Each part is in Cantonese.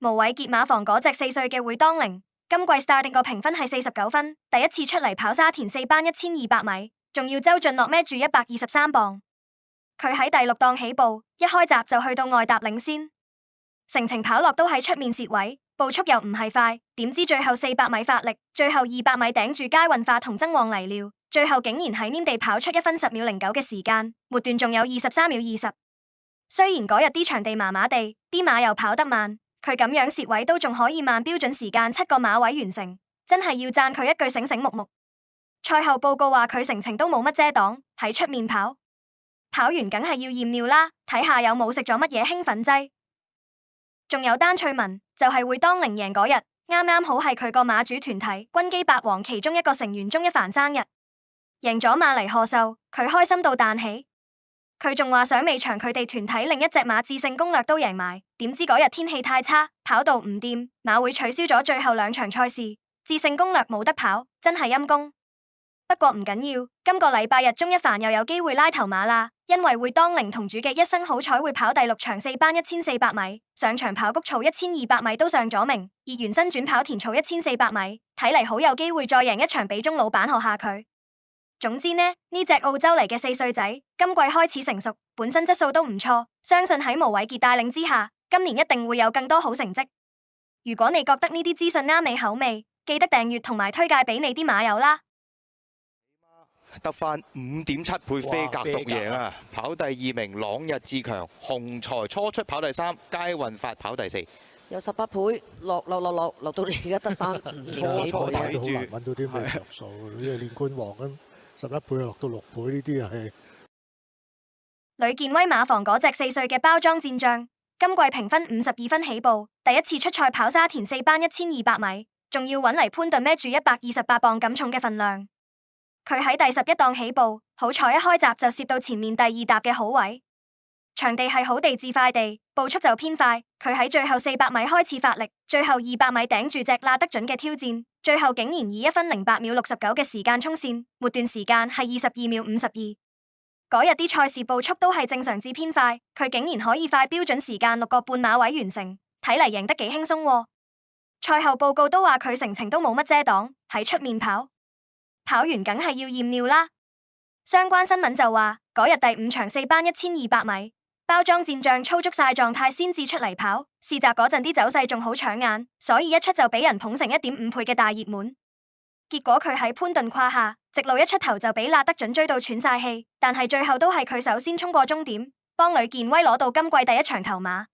無偉傑馬房嗰隻4歲嘅會當凌，今季 starting 個評分係49分，第一次出嚟跑沙田4班1200米，仲要周俊樂孭住123磅。佢喺第6檔起步，一開閘就去到外搭領先，成程跑落都喺出面蝕位，步速又唔係快，點知最後400米發力，最後200米頂住佳運化同曾旺嚟料，最後竟然喺黏地跑出1分10秒09嘅時間，末段仲有23秒20。雖然嗰日啲場地麻麻地，啲馬又跑得慢，佢咁樣蝕位都仲可以慢標準時間7個馬位完成，真係要讚佢一句醒醒目目。賽後報告話佢成程都冇乜遮擋，喺出面跑完梗係要驗尿啦，睇下有冇食咗乜嘢興奮劑。仲有單趣聞，就係會當凌贏嗰日，啱啱好係佢個馬主團體軍機八王其中一個成員鍾一帆生日，贏咗馬嚟賀壽，佢開心到彈起。佢仲話想尾場佢哋團體另一隻馬智勝攻略都贏埋，點知嗰日天氣太差，跑道唔掂，馬會取消咗最後2場賽事，智勝攻略冇得跑，真係陰功。不過唔緊要，今個禮拜日鍾一帆又有機會拉頭馬啦，因為會當凌同主嘅一生好彩會跑第6場4班1400米，上場跑谷草1200米都上咗名，而原身轉跑田草1400米，睇嚟好有機會再贏一場俾鍾老闆學下佢。總之呢隻澳洲嚟嘅4歲仔，今季開始成熟，本身質素都唔錯，相信喺無偉傑帶領之下，今年一定會有更多好成績。如果你覺得呢啲資訊啱你口味，記得訂閱同埋推介俾你啲馬友啦。得返5.7倍飛格獨贏啊！跑第2名朗日志強，雄才初出跑第3，佳運發跑第4。有18倍，落到你而家得返5.幾倍。睇到好難揾到啲咩着數，因為連冠王咁11倍落到6倍呢啲又係。呂健威馬房嗰隻4歲嘅包裝戰將，今季評分52分起步，第一次出賽跑沙田4班1200米，仲要揾嚟潘頓孭住128磅咁重嘅份量。佢喺第11檔起步，好彩一開閘就攝到前面第2搭嘅好位。場地係好地至快地，步速就偏快。佢喺最後400米開始發力，最後200米頂住隻拉得準嘅挑戰，最後竟然以1分08秒69嘅時間衝線，末段時間係22秒52。嗰日啲賽事步速都係正常至偏快，佢竟然可以快標準時間6個半馬位完成，睇嚟贏得幾輕鬆喎。賽後報告都話佢成程都冇乜遮擋，喺出面跑完梗係要驗尿啦。相關新聞就話嗰日第5場4班1200米，包裝戰將操足晒狀態先至出嚟跑，試閘嗰陣啲走勢仲好搶眼，所以一出就俾人捧成1.5倍嘅大熱門。結果佢喺潘頓胯下，直路一出頭就俾拉得準追到喘晒氣，但係最後都係佢首先衝過終點，幫呂健威攞到今季第1場頭馬。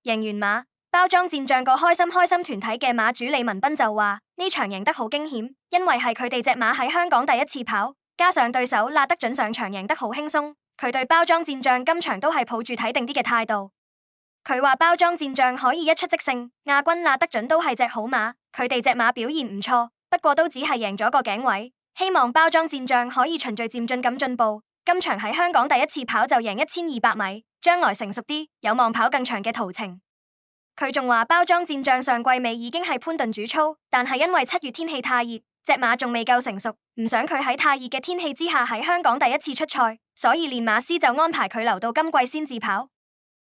贏完馬，包裝戰將個開心團體嘅馬主李文斌就話呢場贏得好驚險，因為係佢哋隻馬喺香港第一次跑，加上對手拉得準上場贏得好輕鬆，佢對包裝戰將今場都係抱住睇定啲嘅態度。佢話包裝戰將可以一出即勝，亞軍拉得準都係隻好馬，佢哋隻馬表現唔錯，不過都只係贏咗個頸位，希望包裝戰將可以循序漸進咁進步，今場喺香港第一次跑就贏1200米，將來成熟啲，有望跑更長嘅途程。佢仲話包裝戰將上季尾已經係潘頓主操，但係因為7月天氣太熱，隻馬仲未夠成熟，唔想佢喺太熱嘅天氣之下喺香港第一次出賽，所以練馬師就安排佢留到今季先至跑。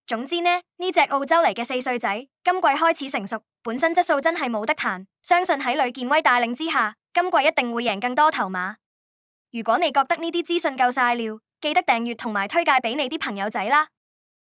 總之呢隻澳洲嚟嘅4歲仔，今季開始成熟，本身質素真係冇得彈，相信喺呂健威帶領之下，今季一定會贏更多頭馬。如果你覺得呢啲資訊夠晒料，記得訂閱同埋推介俾你啲朋友仔啦。